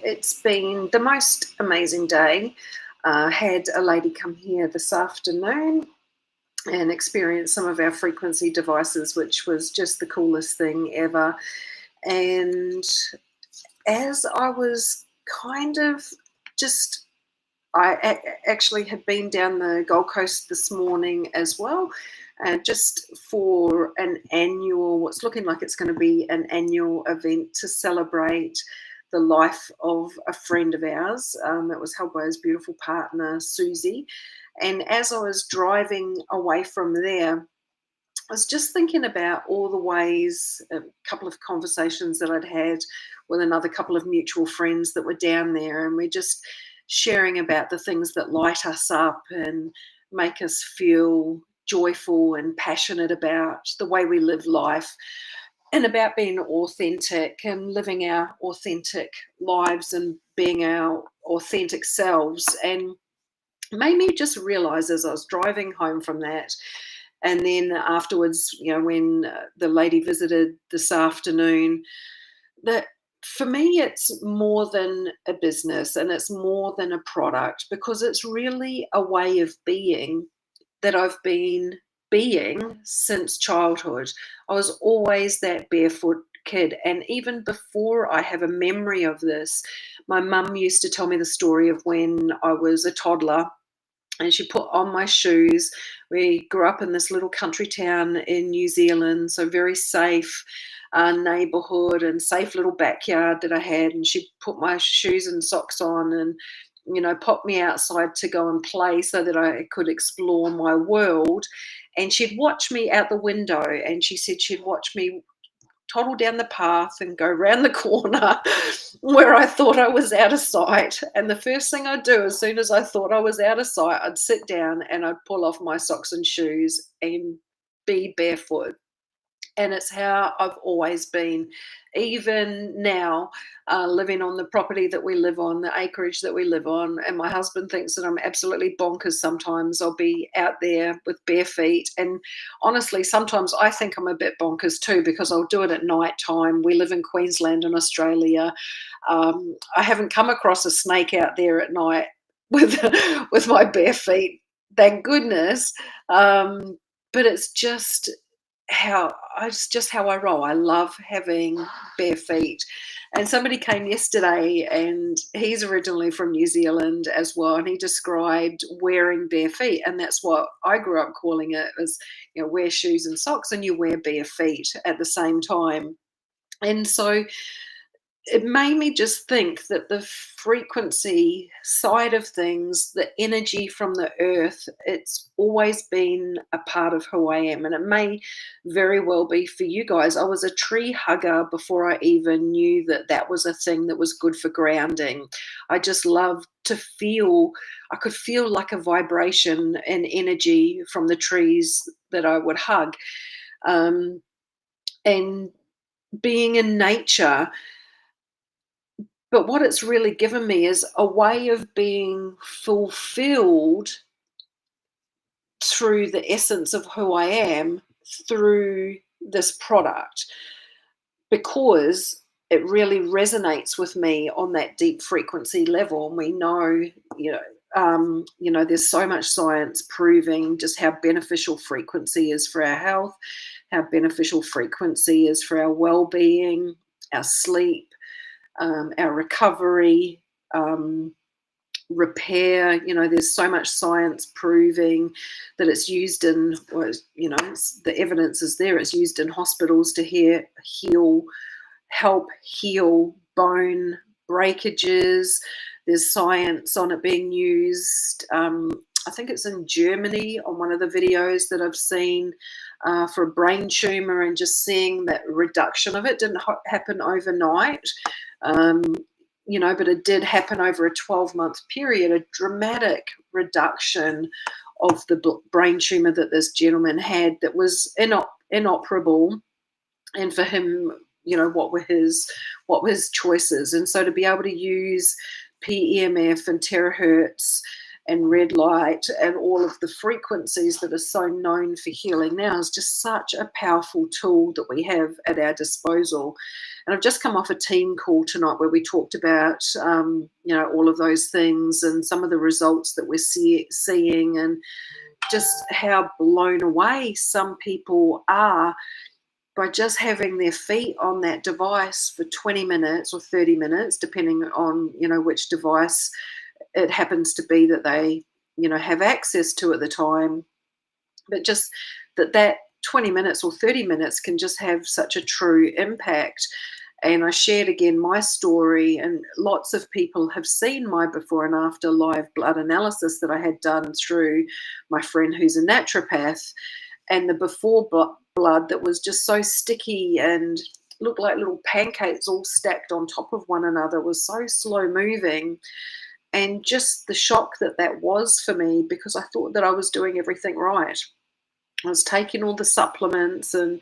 it's been the most amazing day. Had a lady come here this afternoon and experience some of our frequency devices, which was just the coolest thing ever. And as I was kind of just, actually had been down the Gold Coast this morning as well, just for an annual, what's looking like it's going to be an annual event to celebrate the life of a friend of ours. It was held by his beautiful partner, Susie. And as I was driving away from there, I was just thinking about all the ways, a couple of conversations that I'd had with another couple of mutual friends that were down there, and we're just sharing about the things that light us up and make us feel joyful and passionate about the way we live life, and about being authentic and living our authentic lives and being our authentic selves. And it made me just realize as I was driving home from that, and then afterwards, when the lady visited this afternoon, that for me, it's more than a business and it's more than a product, because it's really a way of being that I've been being since childhood. I was always that barefoot kid. And even before I have a memory of this, my mum used to tell me the story of when I was a toddler and she put on my shoes. We grew up in this little country town in New Zealand, so very safe neighborhood and safe little backyard that I had. And she put my shoes and socks on and, popped me outside to go and play so that I could explore my world. And she'd watch me out the window, and she said she'd watch me toddle down the path and go round the corner where I thought I was out of sight. And the first thing I'd do, as soon as I thought I was out of sight, I'd sit down and I'd pull off my socks and shoes and be barefoot. And it's how I've always been. Even now, living on the property that we live on, the acreage that we live on, and my husband thinks that I'm absolutely bonkers sometimes. I'll be out there with bare feet. And honestly, sometimes I think I'm a bit bonkers too, because I'll do it at night time. We live in Queensland in Australia. I haven't come across a snake out there at night with, with my bare feet, thank goodness. But it's just how I roll. I love having bare feet. And somebody came yesterday, and he's originally from New Zealand as well, and he described wearing bare feet, and that's what I grew up calling it, as wear shoes and socks and you wear bare feet at the same time. And so it made me just think that the frequency side of things, the energy from the earth, it's always been a part of who I am. And it may very well be for you guys. I was a tree hugger before I even knew that that was a thing that was good for grounding. I just loved to feel, I could feel like a vibration and energy from the trees that I would hug. And being in nature. But what it's really given me is a way of being fulfilled through the essence of who I am through this product, because it really resonates with me on that deep frequency level. And we know, there's so much science proving just how beneficial frequency is for our health, how beneficial frequency is for our well-being, our sleep, our recovery, repair. There's so much science proving that it's used in, the evidence is there, it's used in hospitals to help heal bone breakages. There's science on it being used. I think it's in Germany on one of the videos that I've seen for a brain tumor, and just seeing that reduction of it didn't happen overnight. But it did happen over a 12-month period, a dramatic reduction of the brain tumor that this gentleman had that was inoperable. And for him, what were his choices? And so to be able to use PEMF and terahertz and red light and all of the frequencies that are so known for healing now is just such a powerful tool that we have at our disposal. And I've just come off a team call tonight where we talked about, all of those things and some of the results that we're seeing, and just how blown away some people are by just having their feet on that device for 20 minutes or 30 minutes, depending on, which device it happens to be that they, have access to at the time. But just that 20 minutes or 30 minutes can just have such a true impact. And I shared again my story, and lots of people have seen my before and after live blood analysis that I had done through my friend who's a naturopath. And the before blood that was just so sticky and looked like little pancakes all stacked on top of one another was so slow moving. And just the shock that was for me, because I thought that I was doing everything right. I was taking all the supplements and,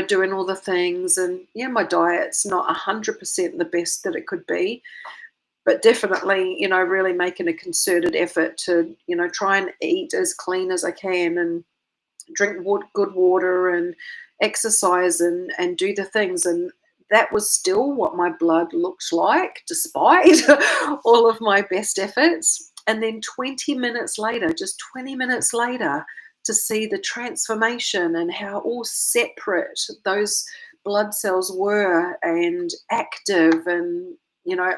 doing all the things. And yeah, my diet's not 100% the best that it could be, but definitely, really making a concerted effort to, try and eat as clean as I can and drink good water and exercise and do the things. And that was still what my blood looks like, despite all of my best efforts. And then 20 minutes later, just 20 minutes later, to see the transformation and how all separate those blood cells were and active and,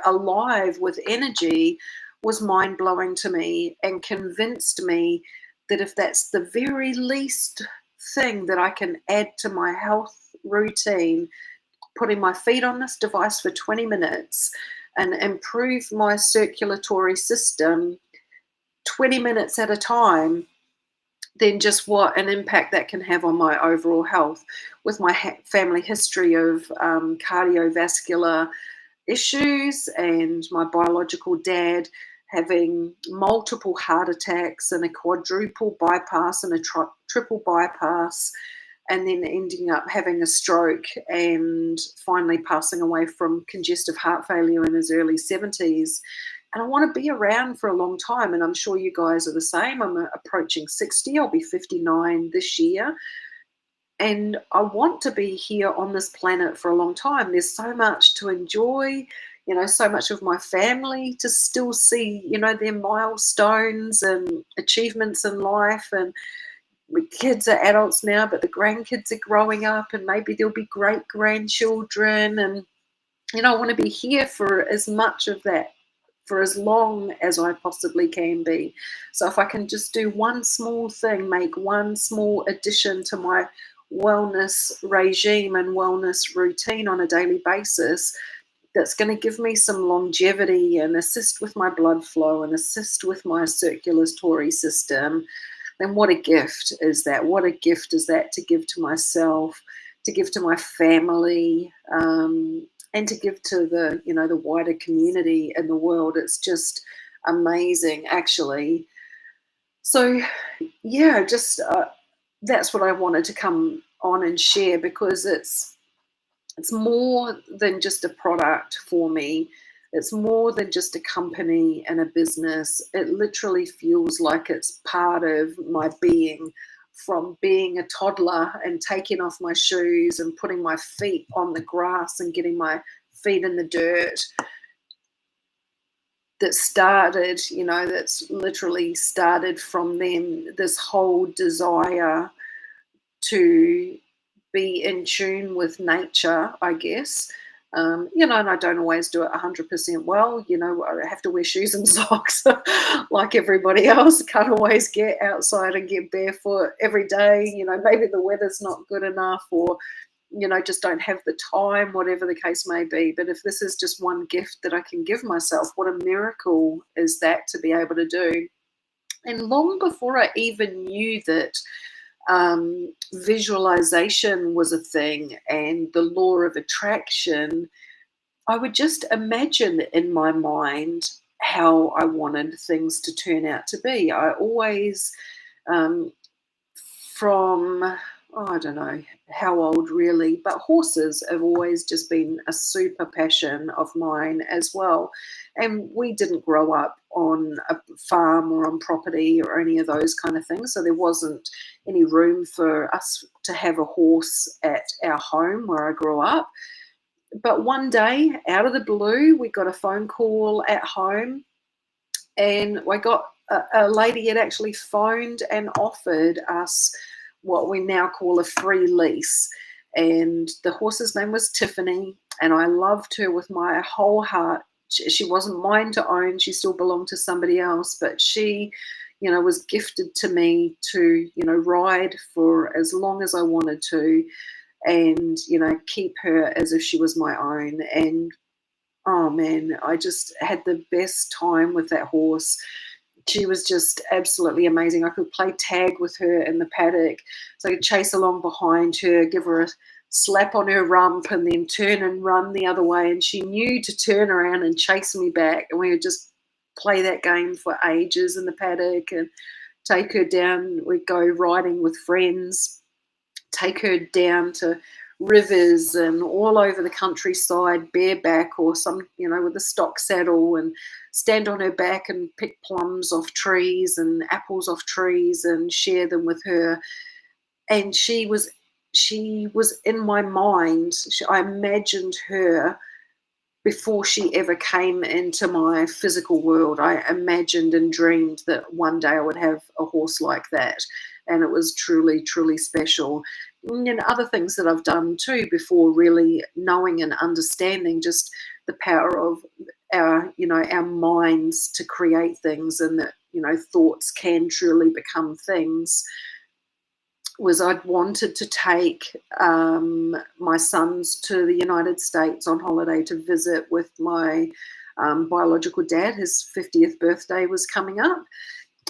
alive with energy was mind-blowing to me, and convinced me that if that's the very least thing that I can add to my health routine, putting my feet on this device for 20 minutes and improve my circulatory system 20 minutes at a time, then just what an impact that can have on my overall health. With my family history of cardiovascular issues and my biological dad having multiple heart attacks and a quadruple bypass and a triple bypass, and then ending up having a stroke and finally passing away from congestive heart failure in his early 70s. And I want to be around for a long time, and I'm sure you guys are the same. I'm approaching 60. I'll be 59 this year. And I want to be here on this planet for a long time. There's so much to enjoy, so much of my family to still see, their milestones and achievements in life. And my kids are adults now, but the grandkids are growing up, and maybe there'll be great grandchildren. And, I want to be here for as much of that, for as long as I possibly can be. So if I can just do one small thing, make one small addition to my wellness regime and wellness routine on a daily basis, that's going to give me some longevity and assist with my blood flow and assist with my circulatory system, then what a gift is that? What a gift is that to give to myself, to give to my family, and to give to the, the wider community in the world. It's just amazing, actually. So, yeah, just that's what I wanted to come on and share, because it's more than just a product for me. It's more than just a company and a business. It literally feels like it's part of my being, from being a toddler and taking off my shoes and putting my feet on the grass and getting my feet in the dirt. That started, that's literally started from then, this whole desire to be in tune with nature, I guess. And I don't always do it 100% well. I have to wear shoes and socks like everybody else. Can't always get outside and get barefoot every day. Maybe the weather's not good enough, or, just don't have the time, whatever the case may be. But if this is just one gift that I can give myself, what a miracle is that to be able to do. And long before I even knew that visualization was a thing and the law of attraction, I would just imagine in my mind how I wanted things to turn out to be. I always, from I don't know how old really, but horses have always just been a super passion of mine as well. And we didn't grow up on a farm or on property or any of those kind of things. So there wasn't any room for us to have a horse at our home where I grew up. But one day, out of the blue, we got a phone call at home, and I got a lady had actually phoned and offered us what we now call a free lease. And the horse's name was Tiffany, and I loved her with my whole heart. She wasn't mine to own, she still belonged to somebody else, but she, was gifted to me to, ride for as long as I wanted to, and, keep her as if she was my own. And oh man, I just had the best time with that horse. She was just absolutely amazing. I could play tag with her in the paddock. So I could chase along behind her, give her a slap on her rump, and then turn and run the other way. And she knew to turn around and chase me back. And we would just play that game for ages in the paddock and take her down. We'd go riding with friends, take her down to rivers and all over the countryside bareback, or some, with a stock saddle, and stand on her back and pick plums off trees and apples off trees and share them with her. And she was in my mind. I imagined her before she ever came into my physical world. I imagined and dreamed that one day I would have a horse like that. And it was truly, truly special. And other things that I've done too before really knowing and understanding just the power of our minds to create things, and that, thoughts can truly become things, was I'd wanted to take my sons to the United States on holiday to visit with my biological dad. His 50th birthday was coming up.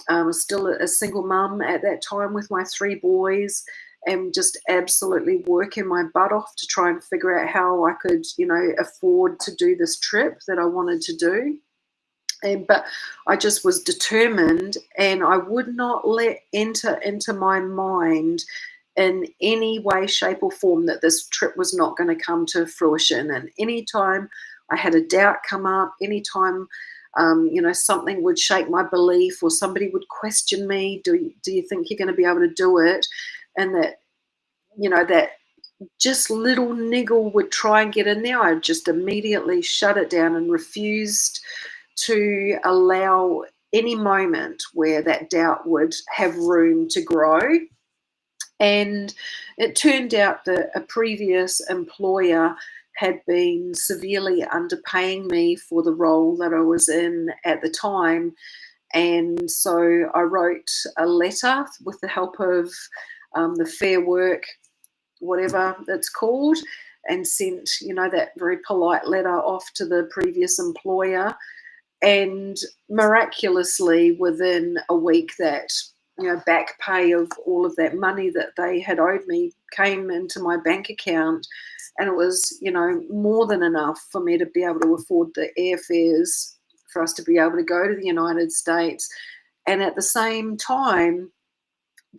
I was still a single mum at that time with my 3 boys, and just absolutely working my butt off to try and figure out how I could, afford to do this trip that I wanted to do. But I just was determined, and I would not let enter into my mind in any way, shape, or form that this trip was not going to come to fruition. And anytime I had a doubt come up, anytime something would shake my belief, or somebody would question me, do you think you're going to be able to do it? And that, that just little niggle would try and get in there, I'd just immediately shut it down and refused to allow any moment where that doubt would have room to grow. And it turned out that a previous employer had been severely underpaying me for the role that I was in at the time. And so I wrote a letter with the help of the Fair Work, whatever it's called, and sent, that very polite letter off to the previous employer. And miraculously, within a week, that back pay of all of that money that they had owed me came into my bank account, and it was more than enough for me to be able to afford the airfares for us to be able to go to the United States. And at the same time,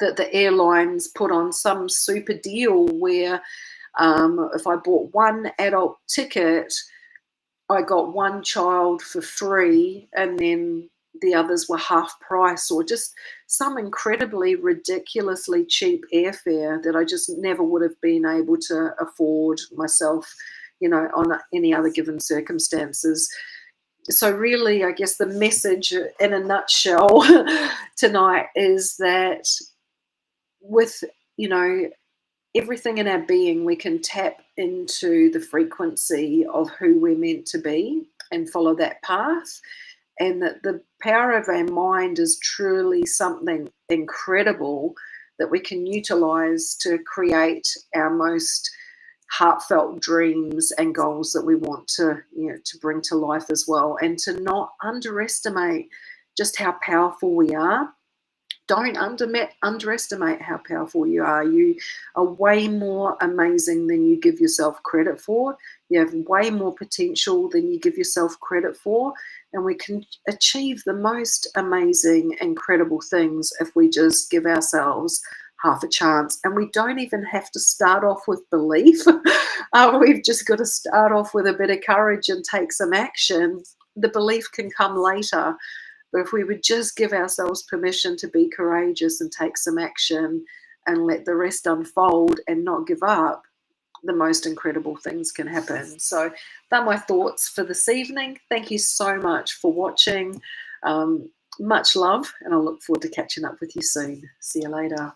that the airlines put on some super deal where if I bought one adult ticket, I got one child for free, and then the others were half price, or just some incredibly ridiculously cheap airfare that I just never would have been able to afford myself, on any other given circumstances. So really, I guess the message in a nutshell tonight is that with, everything in our being, we can tap into the frequency of who we're meant to be and follow that path. And that the power of our mind is truly something incredible that we can utilize to create our most heartfelt dreams and goals that we want to, to bring to life as well. And to not underestimate just how powerful we are. Don't underestimate how powerful you are. You are way more amazing than you give yourself credit for. You have way more potential than you give yourself credit for. And we can achieve the most amazing, incredible things if we just give ourselves half a chance. And we don't even have to start off with belief. We've just got to start off with a bit of courage and take some action. The belief can come later. But if we would just give ourselves permission to be courageous and take some action and let the rest unfold and not give up, the most incredible things can happen. So they're my thoughts for this evening. Thank you so much for watching. Much love, and I look forward to catching up with you soon. See you later.